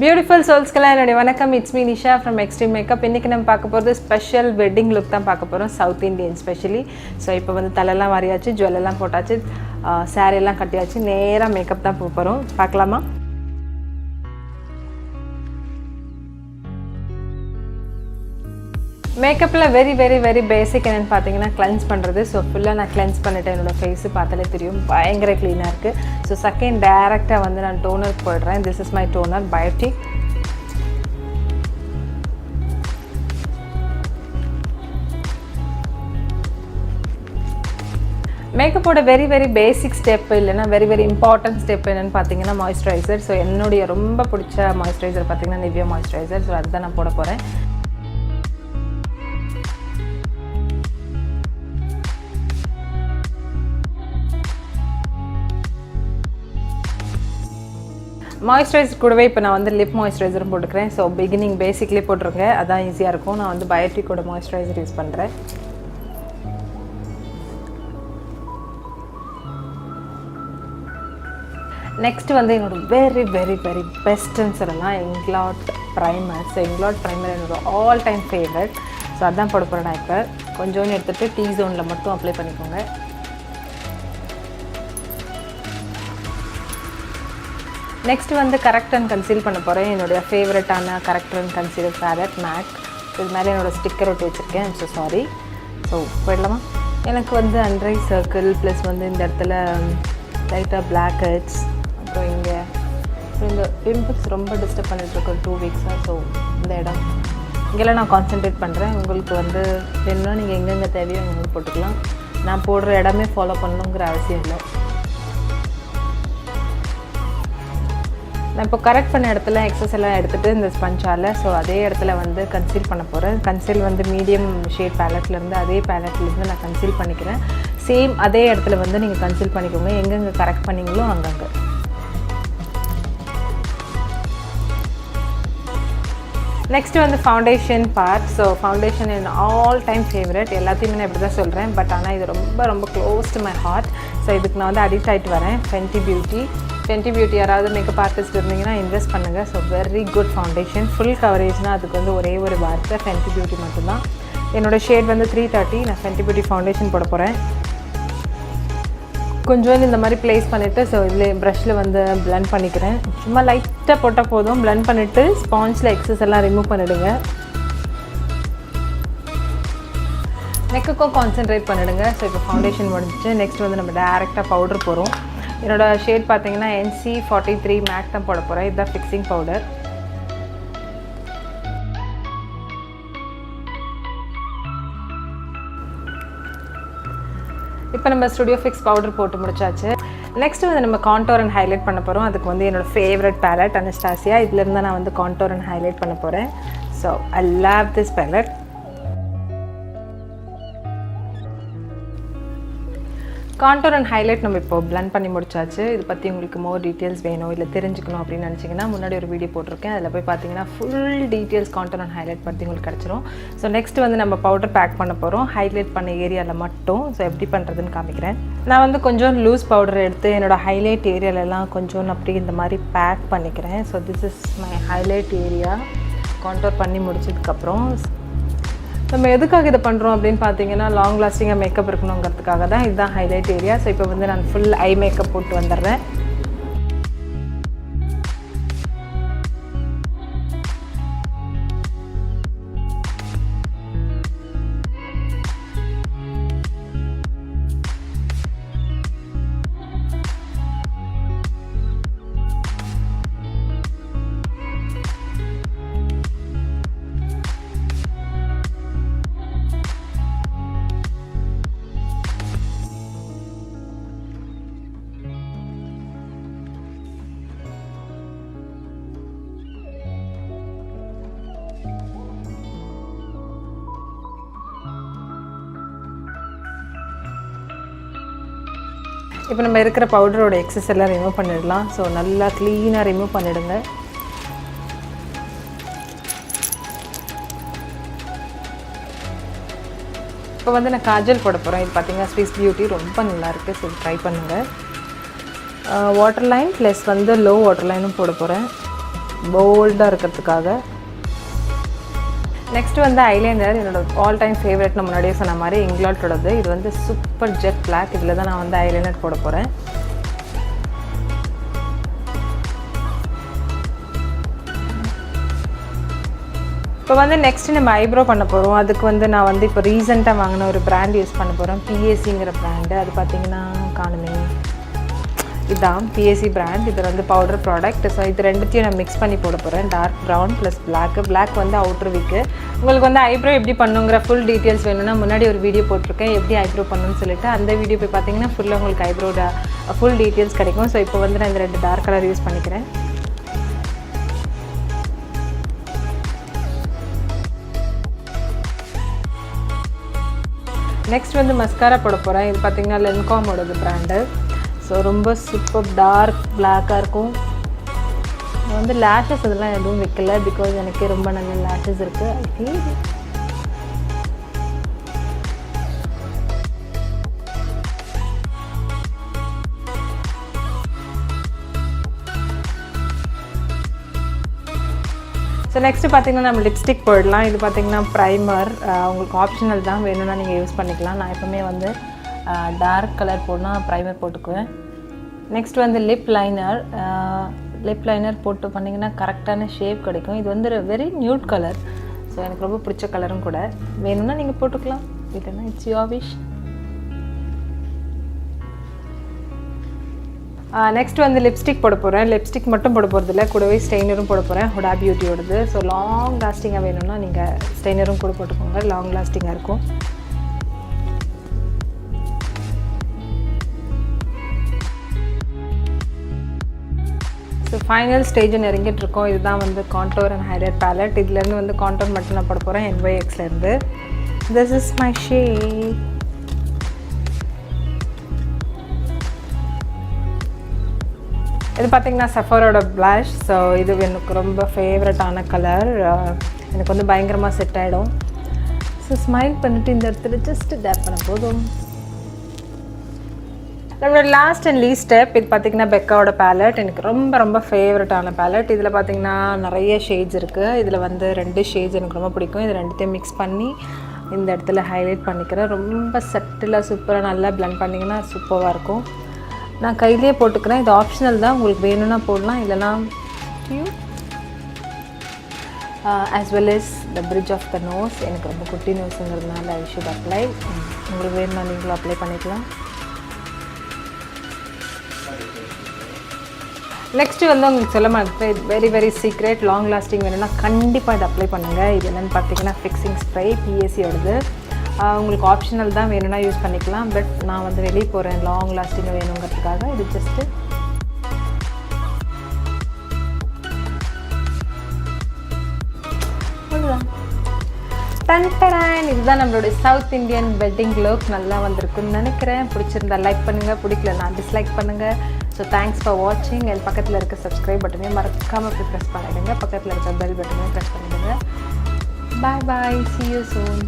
Beautiful souls vanakkam, it's me Nisha from XDream Makeup. இன்னைக்கு நம்ம பார்க்க போறது ஸ்பெஷல் வெட்டிங் லுக் தான் பார்க்க போறோம், சவுத் இந்தியன் ஸ்பெஷலி. சோ இப்போ வந்து தலையெல்லாம் வாரியாச்சு, ஜுவல் எல்லாம் போட்டாச்சு, saree எல்லாம் கட்டியாச்சு, நேரா மேக்கப் தான் போறோம். பார்க்கலாமா? மேக்கப்ல very basic என்னன்னு பாத்தீங்கன்னா கிளென்ஸ் பண்றது. சோ ஃபுல்லா நான் கிளென்ஸ் பண்ணிட்டேன், என்னோட ஃபேஸ் பார்த்தாலே தெரியும் பயங்கர க்ளீனா இருக்கு. சோ செகண்ட் டைரக்ட்டா வந்து நான் டோனர் போடுறேன். This is my toner Biotique. மேக்கப்போட very பேசிக் ஸ்டெப் இல்லைன்னா very இம்பார்ட்டன்ட் ஸ்டெப் என்னன்னு பார்த்தீங்கன்னா மாய்ஸ்சரைசர். ஸோ என்னுடைய ரொம்ப பிடிச்ச மாய்ஸ்சரைசர் பார்த்தீங்கன்னா நிவ்யா மாய்ஸ்சரைசர். ஸோ அதுதான் நான் போட போகிறேன். மாய்ஸ்சரைசர் கூடவே இப்போ நான் வந்து லிப் மாய்ஸ்சரைசரும் போட்டுக்கிறேன். ஸோ பிகினிங் பேசிக்லேயே போட்டுருங்க, அதான் ஈஸியாக இருக்கும். நான் வந்து பயோட்டிக்கோட மாய்ஸ்சரைசர் யூஸ் பண்ணுறேன். நெக்ஸ்ட்டு வந்து என்னோட வெரி பெஸ்ட்டுன்னு சொல்லலாம் இங்கிலாட் ப்ரைமர். ஸோ இங்கிலாட் ப்ரைமர் என்னோட ஆல் டைம் ஃபேவரட். ஸோ அதான் போட போகிறேன். நான் இப்போ கொஞ்சோன்னு எடுத்துகிட்டு டீ ஜோனில் மட்டும் அப்ளை பண்ணிக்கோங்க. நெக்ஸ்ட்டு வந்து கரெக்ட் அண்ட் கன்சீல் பண்ண போகிறேன். என்னுடைய ஃபேவரட்டான correct and concealer palette MAC. இது மேலே என்னோடய ஸ்டிக்கர் ஒட்டி வச்சுருக்கேன். So sorry. ஸோ போயிடலாமா? எனக்கு வந்து அண்டர் ஐ சர்க்கிள் ப்ளஸ் வந்து இந்த இடத்துல லைட்டாக பிளாக் ஹெட்ஸ், அப்புறம் இங்கே இந்த பிம்பிள்ஸ் ரொம்ப டிஸ்டர்ப் பண்ணிகிட்ருக்கோம் 2 வீக்ஸாக. ஸோ இந்த இடம் இங்கெல்லாம் நான் கான்சென்ட்ரேட் பண்ணுறேன். உங்களுக்கு வந்து வேணும்னா நீங்கள் எங்கெங்கே தேவையோ அங்கே போட்டுக்கலாம். நான் போடுற இடமே ஃபாலோ பண்ணணுங்கிற அவசியம் இல்லை. நான் இப்போ கரெக்ட் பண்ண இடத்துல எக்ஸஸ் எல்லாம் எடுத்துகிட்டு இந்த ஸ்பஞ்சால் ஸோ அதே இடத்துல வந்து கன்சீல் பண்ண போகிறேன். கன்சீல் வந்து மீடியம் ஷேட் பேலட்லேருந்து அதே பேலட்லேருந்து நான் கன்சீல் பண்ணிக்கிறேன். சேம் அதே இடத்துல வந்து நீங்கள் கன்சீல் பண்ணிக்கோங்க, எங்கெங்கே கரெக்ட் பண்ணிங்களோ அங்கங்கே. நெக்ஸ்ட்டு வந்து ஃபவுண்டேஷன் பார்ட். ஸோ ஃபவுண்டேஷன் என் ஆல் டைம் ஃபேவரட். எல்லாத்தையுமே நான் இப்படி தான் சொல்கிறேன், பட் ஆனால் இது ரொம்ப close to my heart. So இதுக்கு நான் வந்து அடிக்ட் ஆகிட்டு வரேன். ஃபென்டி பியூட்டி யாராவது மேக்கப் ஆர்டிஸ்ட் இருந்தீங்கன்னா இன்வெஸ்ட் பண்ணுங்கள். So very good foundation. Full கவரேஜ்னால் அதுக்கு வந்து ஒரே ஒரு வார்த்தை ஃபென்டி பியூட்டி மட்டும்தான். என்னோடய ஷேட் வந்து 330. நான் ஃபென்டி பியூட்டி ஃபவுண்டேஷன் போட போகிறேன். கொஞ்சம் இந்த மாதிரி ப்ளேஸ் பண்ணிவிட்டு ஸோ இதில் ப்ரஷில் வந்து பிளெண்ட் பண்ணிக்கிறேன். சும்மா லைட்டாக போட்டால் போதும். பிளெண்ட் பண்ணிவிட்டு ஸ்பாஞ்சில் எக்ஸஸ் எல்லாம் ரிமூவ் பண்ணிவிடுங்க. நெக்குக்கும் கான்சென்ட்ரேட் பண்ணிவிடுங்க. ஸோ இப்போ ஃபவுண்டேஷன் முடிஞ்சிச்சு. நெக்ஸ்ட் வந்து நம்ம டேரெக்டாக பவுடர் போகிறோம். என்னோடய ஷேட் பார்த்தீங்கன்னா NC43 மேக் தான் போட போகிறேன். இதுதான் ஃபிக்ஸிங் பவுடர். இப்போ நம்ம ஸ்டுடியோ ஃபிக்ஸ் பவுடர் போட்டு முடிச்சாச்சு. நெக்ஸ்ட்டு வந்து நம்ம கான்டோர் அண்ட் ஹைலைட் பண்ண போகிறோம். அதுக்கு வந்து என்னோடய ஃபேவரட் பேலட் அனஸ்டாசியா. இதுலேருந்து நான் வந்து கான்டோர் அண்ட் ஹைலைட் பண்ண போகிறேன். So I love this palette. Contour and highlight நம்ம இப்போ பிளெண்ட் பண்ணி முடிச்சாச்சு. இது பற்றி உங்களுக்கு மோர் டீட்டெயில்ஸ் வேணும் இல்லை தெரிஞ்சுக்கணும் அப்படின்னு நினச்சிங்கன்னா முன்னாடி ஒரு வீடியோ போட்டிருக்கேன். அதில் போய் பார்த்தீங்கன்னா full details contour and highlight பற்றி உங்களுக்கு கிடச்சிரும். ஸோ நெக்ஸ்ட் வந்து நம்ம பவுடர் பேக் பண்ண போகிறோம், ஹைலைட் பண்ண ஏரியாவில் மட்டும். ஸோ எப்படி பண்ணுறதுன்னு காமிக்கிறேன். நான் வந்து கொஞ்சம் லூஸ் பவுடர் எடுத்து என்னோடய ஹைலைட் ஏரியாலெலாம் கொஞ்சம் அப்படி இந்த மாதிரி பேக் பண்ணிக்கிறேன். So this is my highlight area. Contour பண்ணி முடிச்சதுக்கப்புறம் நம்ம எதுக்காக இதை பண்ணுறோம் அப்படின்னு பார்த்தீங்கன்னா லாங் லாஸ்டிங்காக மேக்கப் இருக்கணுங்கிறதுக்காக தான். இதுதான் ஹைலைட் ஏரியா. ஸோ இப்போ வந்து நான் ஃபுல் ஐ மேக்கப் போட்டு வந்துடுறேன். இப்போ நம்ம இருக்கிற பவுடரோட எக்ஸஸ் எல்லாம் ரிமூவ் பண்ணிடலாம். ஸோ நல்லா க்ளீனாக ரிமூவ் பண்ணிவிடுங்க. இப்போ வந்து நான் காஜல் போட போகிறேன். இது பார்த்தீங்கன்னா ஸ்விஸ் பியூட்டி ரொம்ப நல்லாயிருக்கு. ஸோ ட்ரை பண்ணுங்கள். வாட்டர் லைன் ப்ளஸ் வந்து லோ வாட்டர் லைனும் போட போகிறேன். போல்டாக இருக்கிறதுக்காக. நெக்ஸ்ட் வந்து ஐலைனர், என்னோட ஆல் டைம் ஃபேவரட். நான் முன்னாடியே சொன்ன மாதிரி இங்கிலாண்டோடது. இது வந்து சூப்பர் ஜெட் பிளாக். இதில் தான் நான் வந்து ஐலைனர் போட போகிறேன். இப்போ வந்து நெக்ஸ்ட்டு நம்ம ஐப்ரோ பண்ண போகிறோம். அதுக்கு வந்து நான் வந்து இப்போ ரீசெண்டாக வாங்கின ஒரு பிராண்ட் யூஸ் பண்ண போகிறேன், பிஎஸ்சிங்கிற பிராண்டு. அது பார்த்திங்கன்னா காணுமே, இதுதான் பிஎஸ்சி பிராண்ட். இது வந்து பவுடர் ப்ராடக்ட். ஸோ இது ரெண்டுத்தையும் நான் மிக்ஸ் பண்ணி போட போகிறேன். டார்க் ப்ரௌன் ப்ளஸ் பிளாக் வந்து அவுட்டர் வீக்கு. உங்களுக்கு வந்து ஐப்ரோ எப்படி பண்ணுங்கிற ஃபுல் டீட்டெயில்ஸ் வேணும்னா முன்னாடி ஒரு வீடியோ போட்டிருக்கேன், எப்படி ஐப்ரோ பண்ணணும்னு சொல்லிட்டு. அந்த வீடியோ போய் பார்த்தீங்கன்னா ஃபுல்லாக உங்களுக்கு ஐப்ரோட ஃபுல் டீட்டெயில்ஸ் கிடைக்கும். ஸோ இப்போ வந்து நான் இந்த 2 டார்க் கலர் யூஸ் பண்ணிக்கிறேன். நெக்ஸ்ட் வந்து மஸ்காரா போட போகிறேன். இது பார்த்திங்கன்னா லென்காமோடது பிராண்டு. ஸோ ரொம்ப சூப்பர் டார்க் பிளாக்காக இருக்கும். நான் வந்து லேஷஸ் இதெல்லாம் எதுவும் வைக்கல, பிகாஸ் எனக்கு ரொம்ப நல்ல லேஷஸ் இருக்குது. ஸோ நெக்ஸ்ட்டு பார்த்திங்கன்னா நம்ம லிப்ஸ்டிக் போடலாம். இது பார்த்திங்கன்னா ப்ரைமர், உங்களுக்கு ஆப்ஷனல் தான், வேணும்னா நீங்கள் யூஸ் பண்ணிக்கலாம். நான் எப்போவுமே வந்து டார்க் கலர் போடணும் ப்ரைமர் போட்டுக்குவேன். நெக்ஸ்ட் வந்து லிப் லைனர் போட்டு பண்ணிங்கன்னா கரெக்டான ஷேப் கிடைக்கும். இது வந்து வெரி நியூட் கலர். ஸோ எனக்கு ரொம்ப பிடிச்ச கலரும் கூட. வேணும்னா நீங்கள் போட்டுக்கலாம், இல்லைன்னா இட்ஸ் யுவர் விஷ். நெக்ஸ்ட் வந்து லிப்ஸ்டிக் போட போகிறேன். லிப்ஸ்டிக் மட்டும் போட போகிறது இல்லை, கூடவே ஸ்டெய்னரும் போட போகிறேன், ஹுடா பியூட்டியோடது. ஸோ லாங் லாஸ்டிங்காக வேணும்னா நீங்கள் ஸ்டெய்னரும் கூட போட்டுக்கோங்க, லாங் லாஸ்டிங்காக இருக்கும். ஸோ ஃபைனல் ஸ்டேஜ் நெருங்கிட்டுருக்கோம். இதுதான் வந்து கான்டோர் அண்ட் ஹைலைட் பேலட். இதுலேருந்து வந்து கான்டோர் மட்டும் நான் போட போகிறேன் NYXலேருந்து. This is my shade. இது பார்த்திங்கன்னா சஃபரோட ப்ளாஷ். ஸோ இது எனக்கு ரொம்ப ஃபேவரட்டான கலர். எனக்கு வந்து பயங்கரமாக செட் ஆகிடும். ஸோ ஸ்மைல் பண்ணிவிட்டு இந்த இடத்துல ஜஸ்ட் டேப் பண்ண போதும். நம்மளோட லாஸ்ட் அண்ட் லீஸ்ட் ஸ்டெப். இது பார்த்திங்கன்னா பெக்காவோட பேலட். எனக்கு ரொம்ப ரொம்ப ஃபேவரட்டான பேலட். இதில் பார்த்திங்கன்னா நிறைய ஷேட்ஸ் இருக்குது. இதில் வந்து 2 ஷேட்ஸ் எனக்கு ரொம்ப பிடிக்கும். இது 2த்தையும் மிக்ஸ் பண்ணி இந்த இடத்துல ஹைலைட் பண்ணிக்கிறேன். ரொம்ப சட்டிலாக சூப்பராக நல்லா பிளெண்ட் பண்ணிங்கன்னா சூப்பராக இருக்கும். நான் கையிலே போட்டுக்கிறேன். இது ஆப்ஷனல் தான், உங்களுக்கு வேணும்னா போடலாம், இல்லைனா as well as the bridge of the nose. எனக்கு ரொம்ப குட்டி நோஸுங்கிறதுனால I should apply. உங்களுக்கு வேணும்னா நீங்களும் அப்ளை பண்ணிக்கலாம். நெக்ஸ்ட்டு வந்து உங்களுக்கு சொல்ல மாட்டேன், இது very very secret. Long lasting வேணும்னா கண்டிப்பாக இதை அப்ளை பண்ணுங்கள். இது என்னென்னு பார்த்தீங்கன்னா ஃபிக்ஸிங் ஸ்ப்ரே, பிஎஸ்சியோடது. உங்களுக்கு ஆப்ஷனல் தான், வேணும்னா யூஸ் பண்ணிக்கலாம். பட் நான் வந்து வெளியே போகிறேன், லாங் லாஸ்டிங்காக வேணுங்கிறதுக்காக இது ஜஸ்ட்டு அவ்வளோதான். டன்டடான். இதுதான் நம்மளுடைய சவுத் இந்தியன் வெட்டிங் லுக். நல்லா வந்திருக்குன்னு நினைக்கிறேன். பிடிச்சிருந்தா லைக் பண்ணுங்கள், பிடிக்கலன்னா டிஸ்லைக் பண்ணுங்கள். ஸோ தேங்க்ஸ் ஃபார் வாட்சிங். என் பக்கத்தில் இருக்க சப்ஸ்கிரைப் பட்டனையும் மறக்காமல் போய் ப்ரெஸ் பண்ணிவிடுங்க. பக்கத்தில் இருக்க பெல் பட்டனையும் ப்ரெஸ் பண்ணிவிடுங்க. பாய் பாய், see you soon.